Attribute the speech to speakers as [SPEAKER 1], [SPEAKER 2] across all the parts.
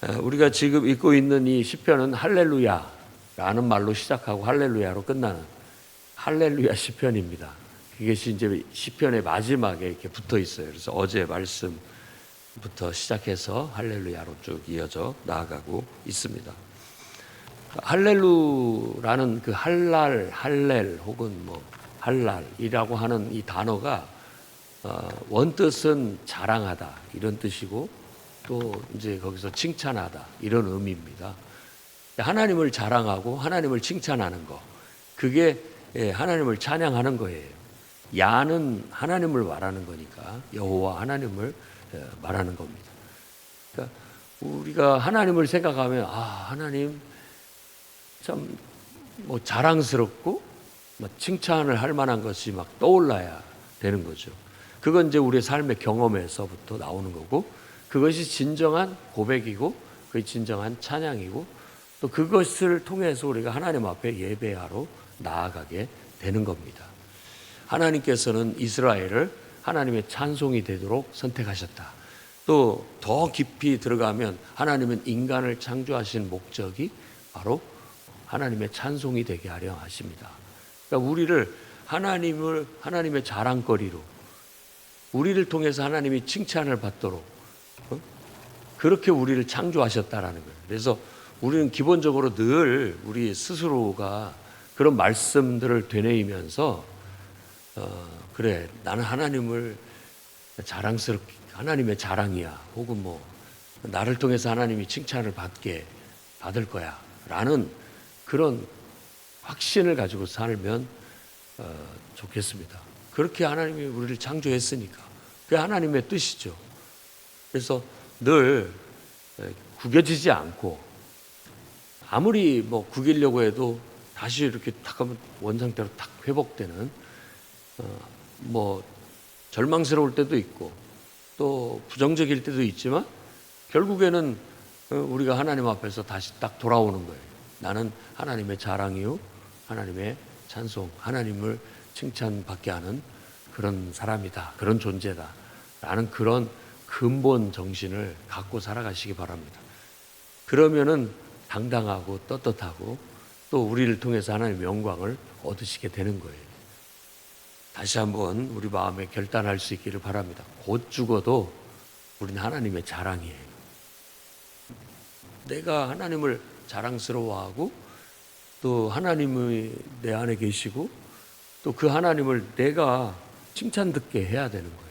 [SPEAKER 1] 우리가 지금 읽고 있는 이 시편은 할렐루야라는 말로 시작하고 할렐루야로 끝나는 할렐루야 시편입니다. 이것이 이제 시편의 마지막에 이렇게 붙어 있어요. 그래서 어제 말씀부터 시작해서 할렐루야로 쭉 이어져 나아가고 있습니다. 할렐루라는 그 할렐 혹은 뭐 할랄이라고 하는 이 단어가 원뜻은 자랑하다 이런 뜻이고 또 이제 거기서 칭찬하다 이런 의미입니다. 하나님을 자랑하고 하나님을 칭찬하는 거, 그게 하나님을 찬양하는 거예요. 야는 하나님을 말하는 거니까 여호와 하나님을 말하는 겁니다. 그러니까 우리가 하나님을 생각하면 하나님 참 뭐 자랑스럽고 칭찬을 할 만한 것이 막 떠올라야 되는 거죠. 그건 이제 우리의 삶의 경험에서부터 나오는 거고, 그것이 진정한 고백이고 그게 진정한 찬양이고 또 그것을 통해서 우리가 하나님 앞에 예배하러 나아가게 되는 겁니다. 하나님께서는 이스라엘을 하나님의 찬송이 되도록 선택하셨다. 또 더 깊이 들어가면 하나님은 인간을 창조하신 목적이 바로 하나님의 찬송이 되게 하려 하십니다. 그러니까 우리를 하나님의 자랑거리로, 우리를 통해서 하나님이 칭찬을 받도록 그렇게 우리를 창조하셨다라는 거예요. 그래서 우리는 기본적으로 늘 우리 스스로가 그런 말씀들을 되뇌이면서 그래, 나는 하나님을 자랑스럽게, 하나님의 자랑이야, 혹은 뭐 나를 통해서 하나님이 칭찬을 받을 거야 라는 그런 확신을 가지고 살면 좋겠습니다. 그렇게 하나님이 우리를 창조했으니까 그게 하나님의 뜻이죠. 그래서 늘 구겨지지 않고, 아무리 뭐 구기려고 해도 다시 이렇게 탁 하면 원상태로 탁 회복되는, 뭐 절망스러울 때도 있고 또 부정적일 때도 있지만 결국에는 우리가 하나님 앞에서 다시 딱 돌아오는 거예요. 나는 하나님의 자랑이요, 하나님의 찬송, 하나님을 칭찬받게 하는 그런 사람이다, 그런 존재다 라는 그런 근본 정신을 갖고 살아가시기 바랍니다. 그러면은 당당하고 떳떳하고 또 우리를 통해서 하나님의 영광을 얻으시게 되는 거예요. 다시 한번 우리 마음에 결단할 수 있기를 바랍니다. 곧 죽어도 우리는 하나님의 자랑이에요. 내가 하나님을 자랑스러워하고 또 하나님이 내 안에 계시고 또 그 하나님을 내가 칭찬 듣게 해야 되는 거예요.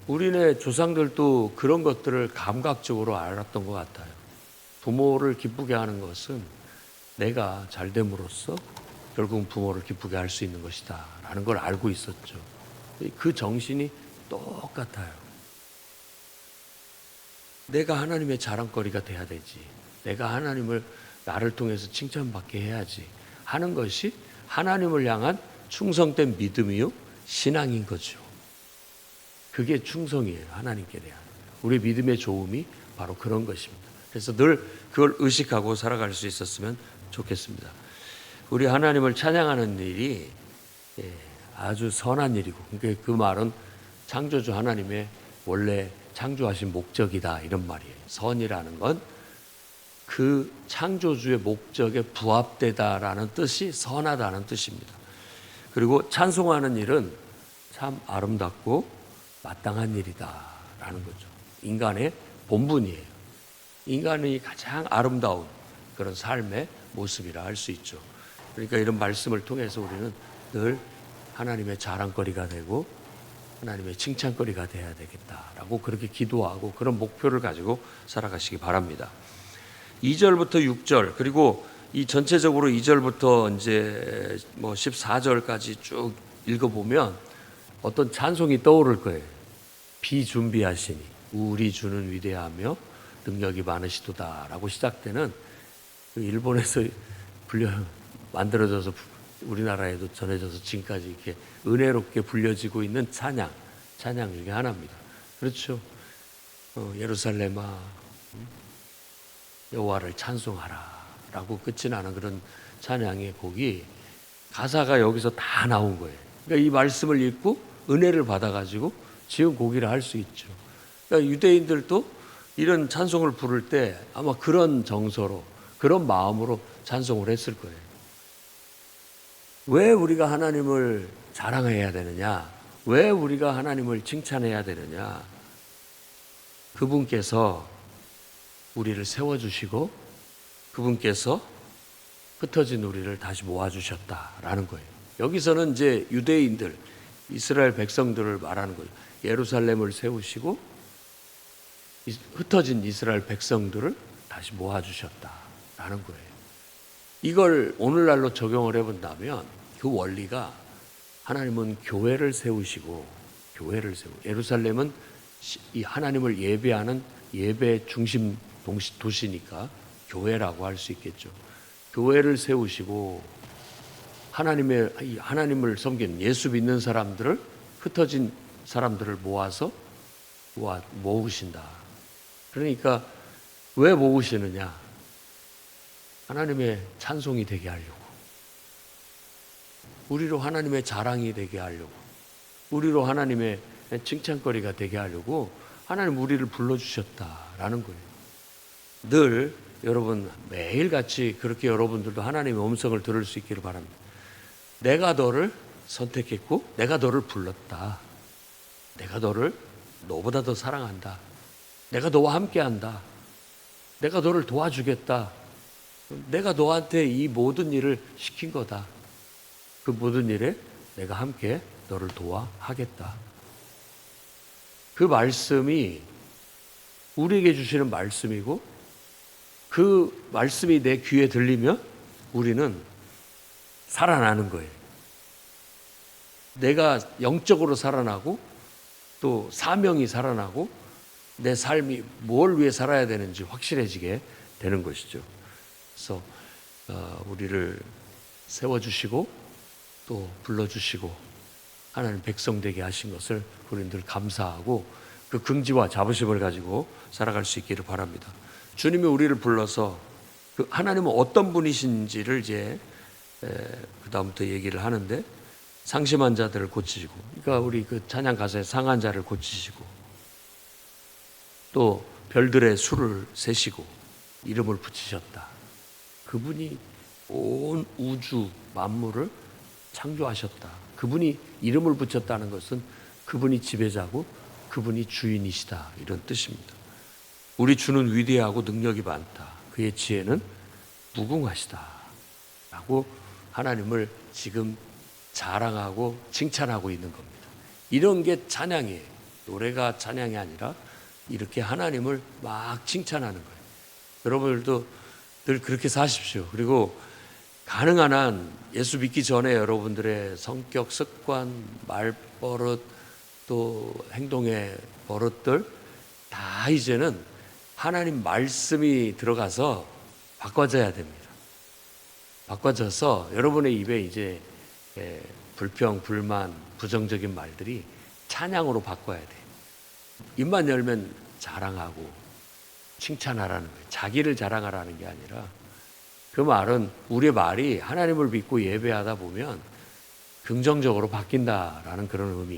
[SPEAKER 1] 우리네 조상들도 그런 것들을 감각적으로 알았던 것 같아요. 부모를 기쁘게 하는 것은 내가 잘됨으로써 결국 부모를 기쁘게 할 수 있는 것이다 라는 걸 알고 있었죠. 그 정신이 똑같아요. 내가 하나님의 자랑거리가 돼야 되지, 내가 하나님을 나를 통해서 칭찬받게 해야지 하는 것이 하나님을 향한 충성된 믿음이요 신앙인 거죠. 그게 충성이에요. 하나님께 대한 우리 믿음의 좋음이 바로 그런 것입니다. 그래서 늘 그걸 의식하고 살아갈 수 있었으면 좋겠습니다. 우리 하나님을 찬양하는 일이 아주 선한 일이고, 그러니까 그 말은 창조주 하나님의 원래 창조하신 목적이다 이런 말이에요. 선이라는 건 그 창조주의 목적에 부합되다라는 뜻이 선하다는 뜻입니다. 그리고 찬송하는 일은 참 아름답고 마땅한 일이다라는 거죠. 인간의 본분이에요. 인간이 가장 아름다운 그런 삶의 모습이라 할 수 있죠. 그러니까 이런 말씀을 통해서 우리는 늘 하나님의 자랑거리가 되고 하나님의 칭찬거리가 돼야 되겠다라고 그렇게 기도하고 그런 목표를 가지고 살아가시기 바랍니다. 2절부터 6절, 그리고 이 전체적으로 2절부터 이제 뭐 14절까지 쭉 읽어보면 어떤 찬송이 떠오를 거예요. 비준비하시니 우리 주는 위대하며 능력이 많으시도다라고 시작되는 그 일본에서 만들어져서 우리나라에도 전해져서 지금까지 이렇게 은혜롭게 불려지고 있는 찬양 중에 하나입니다. 그렇죠. 예루살렘아 여호와를 찬송하라 라고 끝이 나는 그런 찬양의 곡이 가사가 여기서 다 나온 거예요. 그러니까 이 말씀을 읽고 은혜를 받아가지고 지은 곡이라 할 수 있죠. 그러니까 유대인들도 이런 찬송을 부를 때 아마 그런 정서로, 그런 마음으로 찬송을 했을 거예요. 왜 우리가 하나님을 자랑해야 되느냐? 왜 우리가 하나님을 칭찬해야 되느냐? 그분께서 우리를 세워주시고 그분께서 흩어진 우리를 다시 모아주셨다라는 거예요. 여기서는 이제 유대인들, 이스라엘 백성들을 말하는 거예요. 예루살렘을 세우시고 흩어진 이스라엘 백성들을 다시 모아주셨다라는 거예요. 이걸 오늘날로 적용을 해본다면 그 원리가 하나님은 교회를 세우시고 예루살렘은 이 하나님을 예배하는 예배 중심 도시니까 교회라고 할 수 있겠죠. 교회를 세우시고 하나님을 섬기는 예수 믿는 사람들을 흩어진 사람들을 모으신다. 그러니까 왜 모으시느냐? 하나님의 찬송이 되게 하려고, 우리로 하나님의 자랑이 되게 하려고, 우리로 하나님의 칭찬거리가 되게 하려고 하나님 우리를 불러주셨다라는 거예요. 늘 여러분 매일같이 그렇게 여러분들도 하나님의 음성을 들을 수 있기를 바랍니다. 내가 너를 선택했고 내가 너를 불렀다. 내가 너를 너보다 더 사랑한다. 내가 너와 함께한다. 내가 너를 도와주겠다. 내가 너한테 이 모든 일을 시킨 거다. 그 모든 일에 내가 함께 너를 하겠다. 그 말씀이 우리에게 주시는 말씀이고 그 말씀이 내 귀에 들리면 우리는 살아나는 거예요. 내가 영적으로 살아나고 또 사명이 살아나고 내 삶이 뭘 위해 살아야 되는지 확실해지게 되는 것이죠. 그래서 우리를 세워주시고 또 불러주시고 하나님 백성 되게 하신 것을 우리들 감사하고 그 긍지와 자부심을 가지고 살아갈 수 있기를 바랍니다. 주님이 우리를 불러서 그 하나님은 어떤 분이신지를 이제 그 다음부터 얘기를 하는데 상심한 자들을 고치시고, 그러니까 우리 그 찬양 가사에 상한 자를 고치시고, 또 별들의 수를 세시고 이름을 붙이셨다. 그분이 온 우주 만물을 창조하셨다. 그분이 이름을 붙였다는 것은 그분이 지배자고 그분이 주인이시다, 이런 뜻입니다. 우리 주는 위대하고 능력이 많다. 그의 지혜는 무궁하시다 라고 하나님을 지금 자랑하고 칭찬하고 있는 겁니다. 이런 게 찬양이에요. 노래가 찬양이 아니라 이렇게 하나님을 막 칭찬하는 거예요. 여러분들도 늘 그렇게 사십시오. 그리고 가능한 한 예수 믿기 전에 여러분들의 성격, 습관, 말버릇, 또 행동의 버릇들 다 이제는 하나님 말씀이 들어가서 바꿔져야 됩니다. 바꿔져서 여러분의 입에 이제 불평, 불만, 부정적인 말들이 찬양으로 바꿔야 돼요. 입만 열면 자랑하고 칭찬하라는 거예요. 자기를 자랑하라는 게 아니라, 그 말은 우리의 말이 하나님을 믿고 예배하다 보면 긍정적으로 바뀐다라는 그런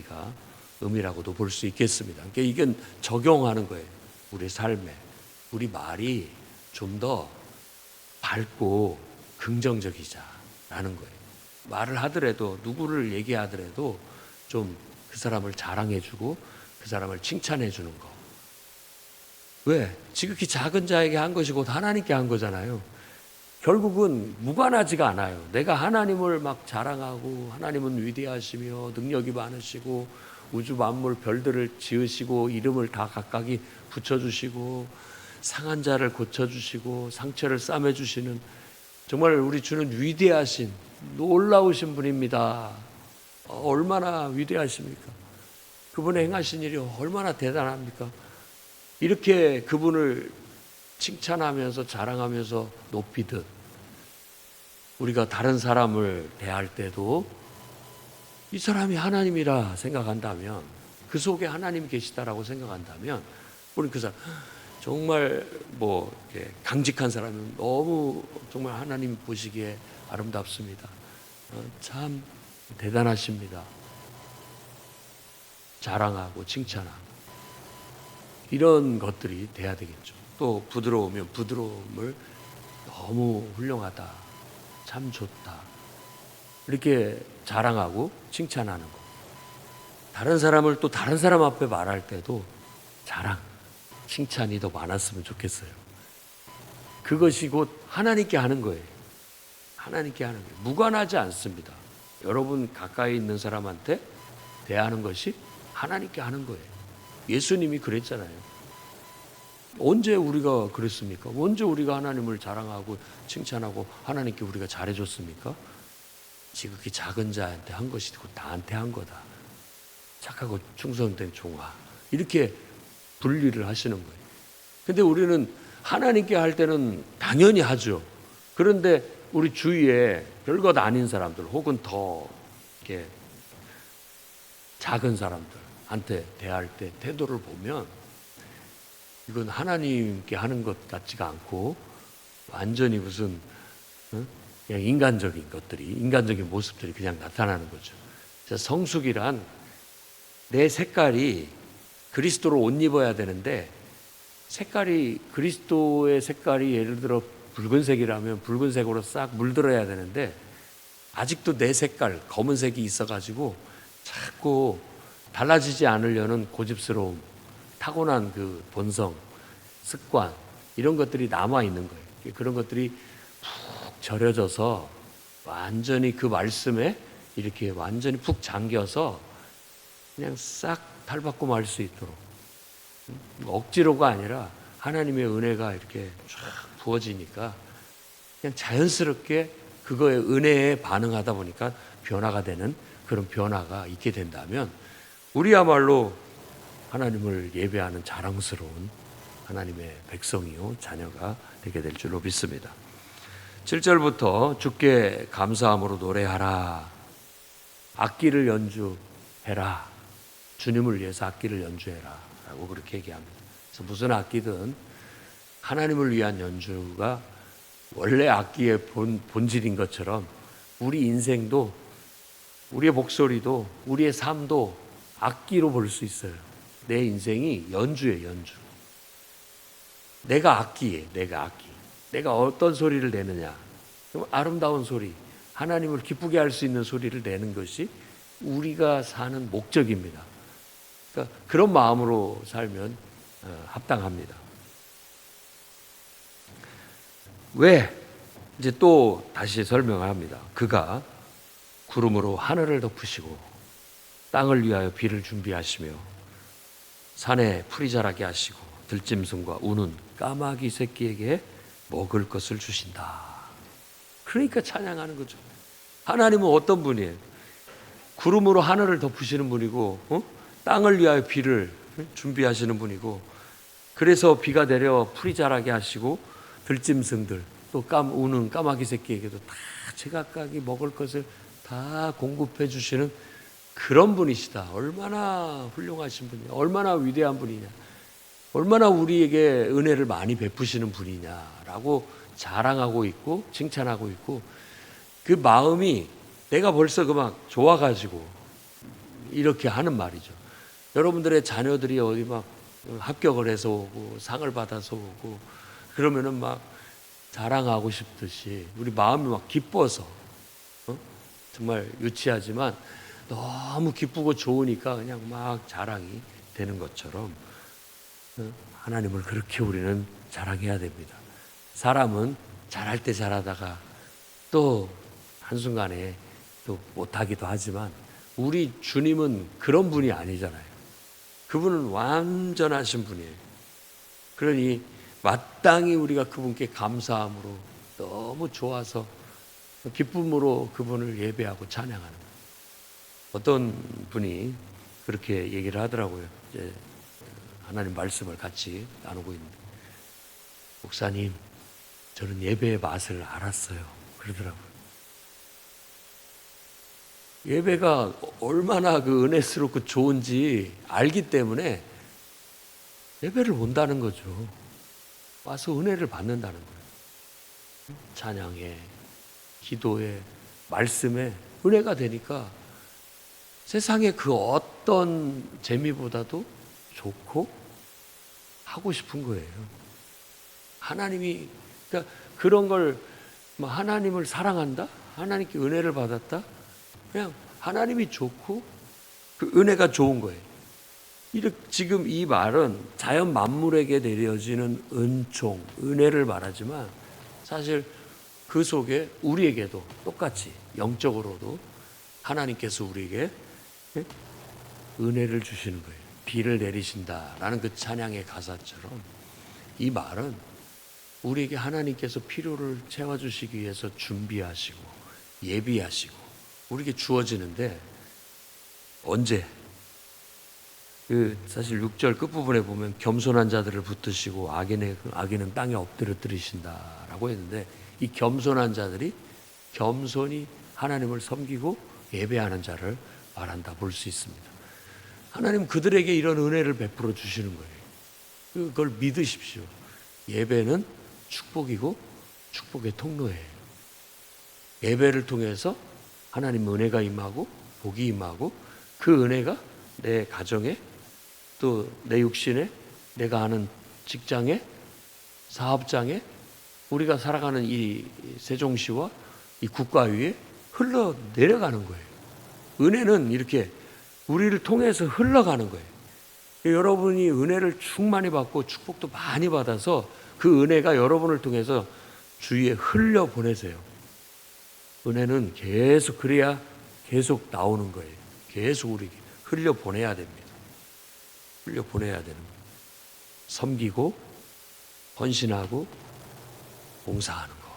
[SPEAKER 1] 의미라고도 볼 수 있겠습니다. 그러니까 이건 적용하는 거예요. 우리 삶에. 우리 말이 좀 더 밝고 긍정적이자라는 거예요. 말을 하더라도, 누구를 얘기하더라도 좀 그 사람을 자랑해주고 그 사람을 칭찬해주는 거. 왜? 지극히 작은 자에게 한 것이 곧 하나님께 한 거잖아요. 결국은 무관하지가 않아요. 내가 하나님을 막 자랑하고 하나님은 위대하시며 능력이 많으시고 우주 만물 별들을 지으시고 이름을 다 각각이 붙여주시고 상한 자를 고쳐주시고 상처를 싸매주시는, 정말 우리 주는 위대하신 놀라우신 분입니다. 얼마나 위대하십니까? 그분의 행하신 일이 얼마나 대단합니까? 이렇게 그분을 칭찬하면서 자랑하면서 높이듯 우리가 다른 사람을 대할 때도 이 사람이 하나님이라 생각한다면, 그 속에 하나님이 계시다라고 생각한다면, 우리 그 사람 정말 이렇게 강직한 사람은 너무 정말 하나님 보시기에 아름답습니다. 참 대단하십니다. 자랑하고 칭찬하고. 이런 것들이 돼야 되겠죠. 또 부드러우면 부드러움을 너무 훌륭하다, 참 좋다, 이렇게 자랑하고 칭찬하는 거. 다른 사람을 또 다른 사람 앞에 말할 때도 자랑, 칭찬이 더 많았으면 좋겠어요. 그것이 곧 하나님께 하는 거예요. 하나님께 하는 거예요. 무관하지 않습니다. 여러분 가까이 있는 사람한테 대하는 것이 하나님께 하는 거예요. 예수님이 그랬잖아요. 언제 우리가 그랬습니까? 언제 우리가 하나님을 자랑하고 칭찬하고 하나님께 우리가 잘해줬습니까? 지극히 작은 자한테 한 것이 곧 나한테 한 거다. 착하고 충성된 종아. 이렇게 분리를 하시는 거예요. 근데 우리는 하나님께 할 때는 당연히 하죠. 그런데 우리 주위에 별것 아닌 사람들 혹은 더 이렇게 작은 사람들한테 대할 때 태도를 보면 이건 하나님께 하는 것 같지가 않고 완전히 무슨 그냥 인간적인 것들이, 인간적인 모습들이 그냥 나타나는 거죠. 성숙이란 내 색깔이 그리스도로 옷 입어야 되는데 색깔이 그리스도의 색깔이 예를 들어 붉은색이라면 붉은색으로 싹 물들어야 되는데 아직도 내 색깔 검은색이 있어가지고 자꾸 달라지지 않으려는 고집스러움, 타고난 그 본성, 습관 이런 것들이 남아 있는 거예요. 그런 것들이 푹 절여져서 완전히 그 말씀에 이렇게 완전히 푹 잠겨서 그냥 싹 탈바꿈 할 수 있도록 억지로가 아니라 하나님의 은혜가 이렇게 쫙 부어지니까 그냥 자연스럽게 그거에 은혜에 반응하다 보니까 변화가 되는 그런 변화가 있게 된다면 우리야말로 하나님을 예배하는 자랑스러운 하나님의 백성이요 자녀가 되게 될 줄로 믿습니다. 7절부터 주께 감사함으로 노래하라, 악기를 연주해라, 주님을 위해서 악기를 연주해라 라고 그렇게 얘기합니다. 그래서 무슨 악기든 하나님을 위한 연주가 원래 악기의 본질인 것처럼 우리 인생도, 우리의 목소리도, 우리의 삶도 악기로 볼 수 있어요. 내 인생이 연주예요, 연주. 내가 악기예요, 내가 악기. 내가 어떤 소리를 내느냐. 아름다운 소리, 하나님을 기쁘게 할 수 있는 소리를 내는 것이 우리가 사는 목적입니다. 그러니까 그런 마음으로 살면 합당합니다. 왜? 이제 또 다시 설명을 합니다. 그가 구름으로 하늘을 덮으시고 땅을 위하여 비를 준비하시며 산에 풀이 자라게 하시고 들짐승과 우는 까마귀 새끼에게 먹을 것을 주신다. 그러니까 찬양하는 거죠. 하나님은 어떤 분이에요? 구름으로 하늘을 덮으시는 분이고 땅을 위하여 비를 준비하시는 분이고, 그래서 비가 내려 풀이 자라게 하시고 들짐승들 또 우는 까마귀 새끼에게도 다 제각각이 먹을 것을 다 공급해 주시는 그런 분이시다. 얼마나 훌륭하신 분이냐, 얼마나 위대한 분이냐, 얼마나 우리에게 은혜를 많이 베푸시는 분이냐라고 자랑하고 있고 칭찬하고 있고, 그 마음이 내가 벌써 그만 좋아가지고 이렇게 하는 말이죠. 여러분들의 자녀들이 어디 막 합격을 해서 오고 상을 받아서 오고 그러면은 막 자랑하고 싶듯이 우리 마음이 막 기뻐서 정말 유치하지만 너무 기쁘고 좋으니까 그냥 막 자랑이 되는 것처럼 하나님을 그렇게 우리는 자랑해야 됩니다. 사람은 잘할 때 잘하다가 또 한순간에 또 못하기도 하지만 우리 주님은 그런 분이 아니잖아요. 그분은 완전하신 분이에요. 그러니 마땅히 우리가 그분께 감사함으로 너무 좋아서 기쁨으로 그분을 예배하고 찬양하는 거예요. 어떤 분이 그렇게 얘기를 하더라고요. 이제 하나님 말씀을 같이 나누고 있는데, 목사님, 저는 예배의 맛을 알았어요. 그러더라고요. 예배가 얼마나 그 은혜스럽고 좋은지 알기 때문에 예배를 온다는 거죠. 와서 은혜를 받는다는 거예요. 찬양에, 기도에, 말씀에 은혜가 되니까 세상의 그 어떤 재미보다도 좋고 하고 싶은 거예요. 하나님이, 그러니까 그런 걸, 뭐 하나님을 사랑한다? 하나님께 은혜를 받았다? 그냥 하나님이 좋고 그 은혜가 좋은 거예요. 이렇게 지금 이 말은 자연 만물에게 내려지는 은총, 은혜를 말하지만 사실 그 속에 우리에게도 똑같이 영적으로도 하나님께서 우리에게 은혜를 주시는 거예요. 비를 내리신다라는 그 찬양의 가사처럼 이 말은 우리에게 하나님께서 필요를 채워주시기 위해서 준비하시고 예비하시고 우리에게 주어지는데 언제? 사실 6절 끝부분에 보면 겸손한 자들을 붙드시고 악인은 땅에 엎드려뜨리신다라고 했는데 이 겸손한 자들이 겸손히 하나님을 섬기고 예배하는 자를 말한다 볼 수 있습니다. 하나님 그들에게 이런 은혜를 베풀어 주시는 거예요. 그걸 믿으십시오. 예배는 축복이고 축복의 통로예요. 예배를 통해서 하나님 은혜가 임하고 복이 임하고 그 은혜가 내 가정에 또 내 육신에 내가 하는 직장에 사업장에 우리가 살아가는 이 세종시와 이 국가 위에 흘러 내려가는 거예요. 은혜는 이렇게 우리를 통해서 흘러가는 거예요. 여러분이 은혜를 충만히 받고 축복도 많이 받아서 그 은혜가 여러분을 통해서 주위에 흘려 보내세요. 은혜는 계속 그래야 계속 나오는 거예요. 계속 우리에게 흘려 보내야 됩니다. 흘려 보내야 되는 거예요. 섬기고 헌신하고 봉사하는 거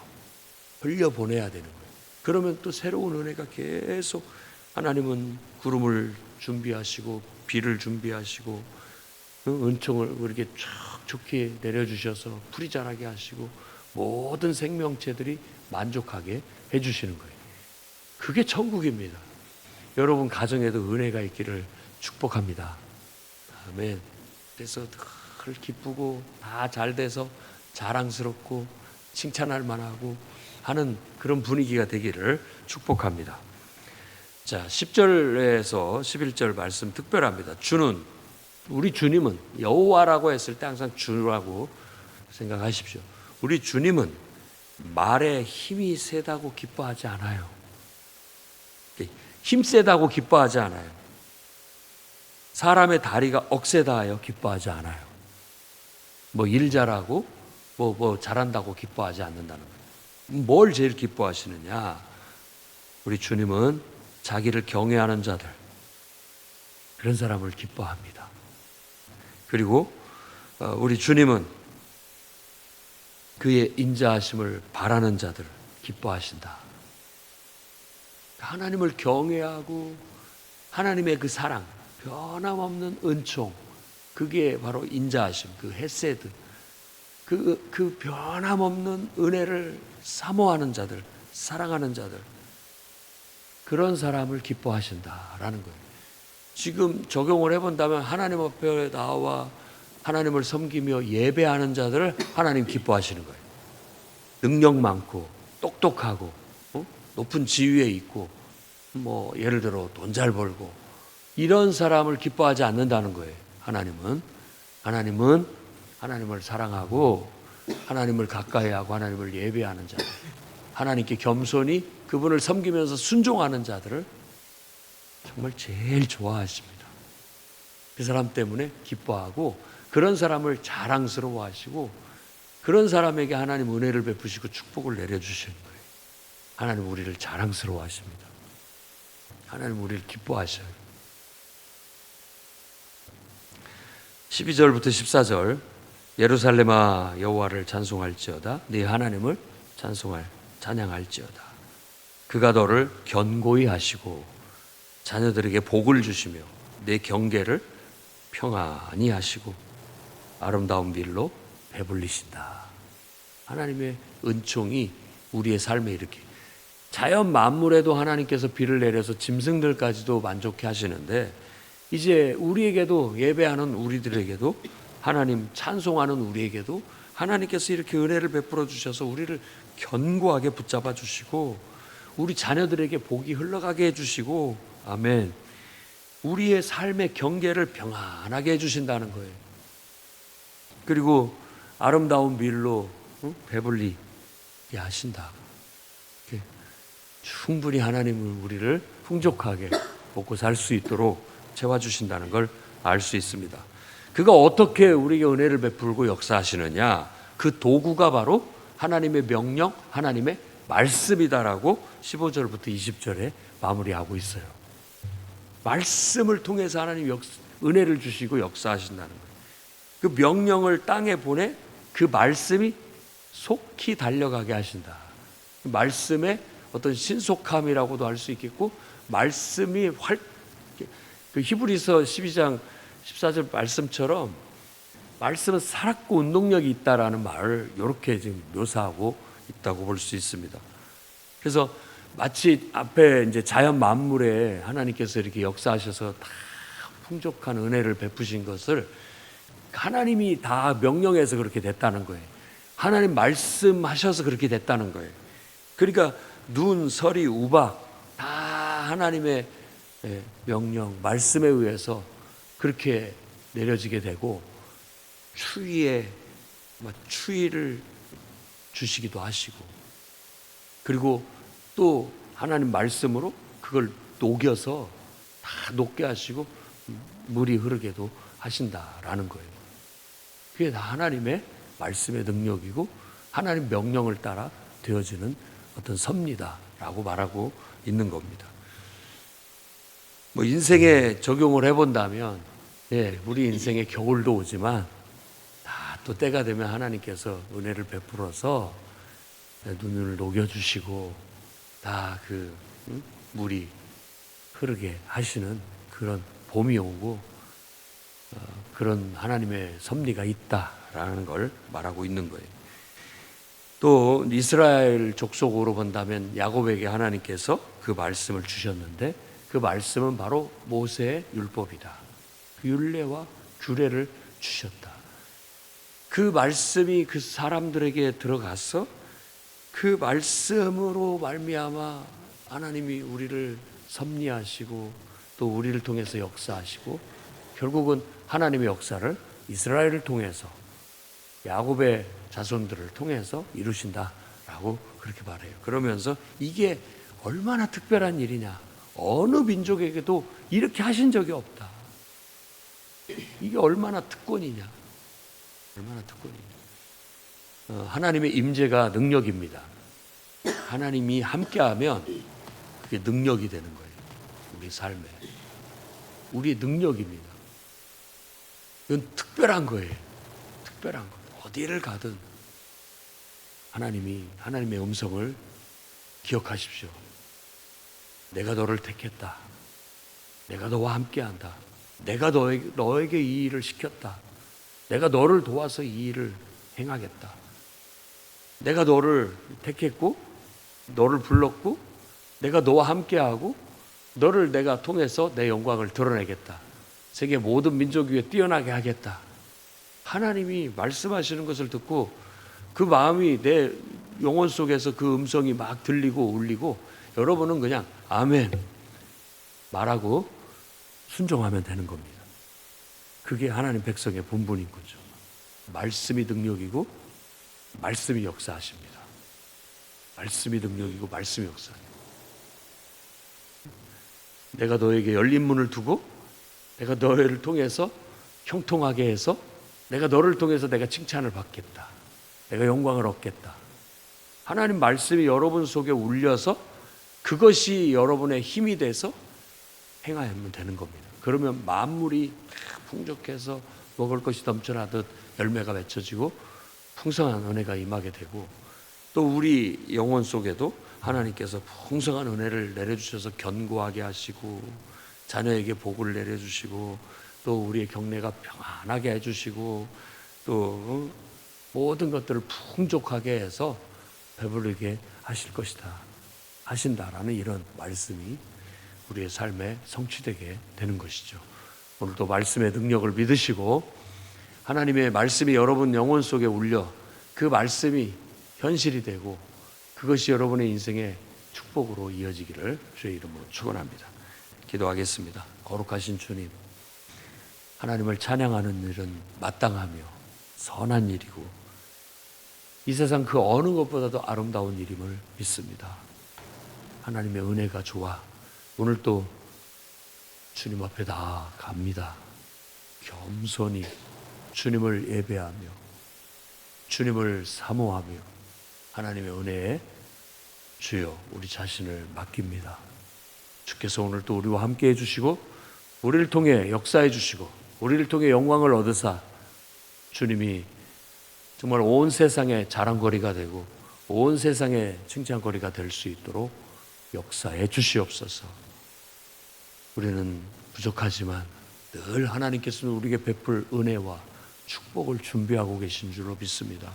[SPEAKER 1] 흘려 보내야 되는 거예요. 그러면 또 새로운 은혜가 계속 하나님은 구름을 준비하시고 비를 준비하시고 은총을 우리에게 쫙 좋게 내려주셔서 풀이 자라게 하시고 모든 생명체들이 만족하게 해주시는 거예요. 그게 천국입니다. 여러분 가정에도 은혜가 있기를 축복합니다. 아멘. 그래서 늘 기쁘고 다 잘 돼서 자랑스럽고 칭찬할 만하고 하는 그런 분위기가 되기를 축복합니다. 자, 10절에서 11절 말씀 특별합니다. 주는, 우리 주님은 여호와라고 했을 때 항상 주라고 생각하십시오. 우리 주님은 말에 힘이 세다고 기뻐하지 않아요. 힘 세다고 기뻐하지 않아요. 사람의 다리가 억세다 하여 기뻐하지 않아요. 뭐 일 잘하고 뭐 잘한다고 기뻐하지 않는다는 거예요. 뭘 제일 기뻐하시느냐? 우리 주님은 자기를 경외하는 자들, 그런 사람을 기뻐합니다. 그리고 우리 주님은 그의 인자하심을 바라는 자들을 기뻐하신다. 하나님을 경외하고 하나님의 그 사랑, 변함없는 은총, 그게 바로 인자하심, 그 헤세드, 그 변함없는 은혜를 사모하는 자들, 사랑하는 자들, 그런 사람을 기뻐하신다라는 거예요. 지금 적용을 해본다면 하나님 앞에 나와 하나님을 섬기며 예배하는 자들을 하나님 기뻐하시는 거예요. 능력 많고 똑똑하고 높은 지위에 있고 뭐 예를 들어 돈 잘 벌고 이런 사람을 기뻐하지 않는다는 거예요. 하나님은 하나님을 사랑하고 하나님을 가까이하고 하나님을 예배하는 자들, 하나님께 겸손히 그분을 섬기면서 순종하는 자들을 정말 제일 좋아하십니다. 그 사람 때문에 기뻐하고 그런 사람을 자랑스러워하시고 그런 사람에게 하나님 은혜를 베푸시고 축복을 내려주시는 거예요. 하나님 우리를 자랑스러워하십니다. 하나님 우리를 기뻐하셔요. 12절부터 14절 예루살렘아 여호와를 찬송할지어다 네 하나님을 찬양할지어다 그가 너를 견고히 하시고 자녀들에게 복을 주시며 내 경계를 평안히 하시고 아름다운 빌로 배불리신다. 하나님의 은총이 우리의 삶에 이렇게 자연 만물에도 하나님께서 비를 내려서 짐승들까지도 만족해 하시는데 이제 우리에게도 예배하는 우리들에게도 하나님 찬송하는 우리에게도 하나님께서 이렇게 은혜를 베풀어 주셔서 우리를 견고하게 붙잡아 주시고 우리 자녀들에게 복이 흘러가게 해주시고 아멘. 우리의 삶의 경계를 평안하게 해주신다는 거예요. 그리고 아름다운 밀로 배불리게 하신다. 이렇게 충분히 하나님은 우리를 풍족하게 먹고 살 수 있도록 채워주신다는 걸 알 수 있습니다. 그가 어떻게 우리에게 은혜를 베풀고 역사하시느냐, 그 도구가 바로 하나님의 명령, 하나님의 말씀이다라고 15절부터 20절에 마무리하고 있어요. 말씀을 통해서 하나님 은혜를 주시고 역사하신다는 거예요. 그 명령을 땅에 보내 그 말씀이 속히 달려가게 하신다. 말씀의 어떤 신속함이라고도 할 수 있겠고, 말씀이 그 히브리서 12장 14절 말씀처럼 말씀은 살았고 운동력이 있다라는 말을 이렇게 지금 묘사하고 있다고 볼 수 있습니다. 그래서 마치 앞에 이제 자연 만물에 하나님께서 이렇게 역사하셔서 다 풍족한 은혜를 베푸신 것을 하나님이 다 명령해서 그렇게 됐다는 거예요. 하나님 말씀하셔서 그렇게 됐다는 거예요. 그러니까 눈, 서리, 우박 다 하나님의 명령, 말씀에 의해서 그렇게 내려지게 되고, 추위를 주시기도 하시고, 그리고 또 하나님 말씀으로 그걸 녹여서 다 녹게 하시고 물이 흐르게도 하신다라는 거예요. 그게 다 하나님의 말씀의 능력이고 하나님 명령을 따라 되어지는 어떤 섭리다라고 말하고 있는 겁니다. 뭐 인생에 적용을 해본다면, 우리 인생에 겨울도 오지만 다 또 때가 되면 하나님께서 은혜를 베풀어서 눈을 녹여주시고 다 그 물이 흐르게 하시는 그런 봄이 오고, 그런 하나님의 섭리가 있다라는 걸 말하고 있는 거예요. 또 이스라엘 족속으로 본다면 야곱에게 하나님께서 그 말씀을 주셨는데, 그 말씀은 바로 모세의 율법이다. 그 율례와 규례를 주셨다. 그 말씀이 그 사람들에게 들어가서 그 말씀으로 말미암아 하나님이 우리를 섭리하시고 또 우리를 통해서 역사하시고, 결국은 하나님의 역사를 이스라엘을 통해서 야곱의 자손들을 통해서 이루신다라고 그렇게 말해요. 그러면서 이게 얼마나 특별한 일이냐, 어느 민족에게도 이렇게 하신 적이 없다. 이게 얼마나 특권이냐, 얼마나 특권이냐. 하나님의 임재가 능력입니다. 하나님이 함께하면 그게 능력이 되는 거예요. 우리 삶에 우리의 능력입니다. 이건 특별한 거예요. 특별한 거. 어디를 가든 하나님의 음성을 기억하십시오. 내가 너를 택했다. 내가 너와 함께한다. 내가 너에게 이 일을 시켰다. 내가 너를 도와서 이 일을 행하겠다. 내가 너를 택했고 너를 불렀고 내가 너와 함께하고 너를 내가 통해서 내 영광을 드러내겠다. 세계 모든 민족 위에 뛰어나게 하겠다. 하나님이 말씀하시는 것을 듣고 그 마음이 내 영혼 속에서 그 음성이 막 들리고 울리고, 여러분은 그냥 아멘 말하고 순종하면 되는 겁니다. 그게 하나님 백성의 본분인 거죠. 말씀이 능력이고 말씀이 역사하십니다. 말씀이 능력이고 말씀이 역사합니다. 내가 너에게 열린 문을 두고 내가 너를 통해서 형통하게 해서 내가 너를 통해서 내가 칭찬을 받겠다. 내가 영광을 얻겠다. 하나님 말씀이 여러분 속에 울려서 그것이 여러분의 힘이 돼서 행하면 되는 겁니다. 그러면 만물이 풍족해서 먹을 것이 넘쳐나듯 열매가 맺혀지고 풍성한 은혜가 임하게 되고, 또 우리 영혼 속에도 하나님께서 풍성한 은혜를 내려주셔서 견고하게 하시고 자녀에게 복을 내려주시고 또 우리의 경내가 평안하게 해주시고 또 모든 것들을 풍족하게 해서 배부르게 하실 것이다 하신다라는 이런 말씀이 우리의 삶에 성취되게 되는 것이죠. 오늘도 말씀의 능력을 믿으시고 하나님의 말씀이 여러분 영혼 속에 울려 그 말씀이 현실이 되고 그것이 여러분의 인생의 축복으로 이어지기를 주의 이름으로 축원합니다. 기도하겠습니다. 거룩하신 주님, 하나님을 찬양하는 일은 마땅하며 선한 일이고 이 세상 그 어느 것보다도 아름다운 일임을 믿습니다. 하나님의 은혜가 좋아 오늘 또 주님 앞에 다 갑니다. 겸손히 주님을 예배하며 주님을 사모하며 하나님의 은혜에 주여 우리 자신을 맡깁니다. 주께서 오늘 또 우리와 함께 해주시고 우리를 통해 역사해 주시고 우리를 통해 영광을 얻으사 주님이 정말 온 세상의 자랑거리가 되고 온 세상의 칭찬거리가 될 수 있도록 역사해 주시옵소서. 우리는 부족하지만 늘 하나님께서는 우리에게 베풀 은혜와 축복을 준비하고 계신 줄로 믿습니다.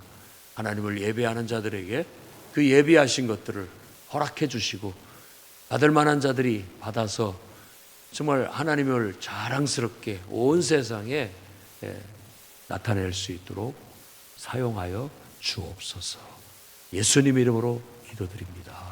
[SPEAKER 1] 하나님을 예배하는 자들에게 그 예비하신 것들을 허락해 주시고 받을 만한 자들이 받아서 정말 하나님을 자랑스럽게 온 세상에 나타낼 수 있도록 사용하여 주옵소서. 예수님 이름으로 기도드립니다.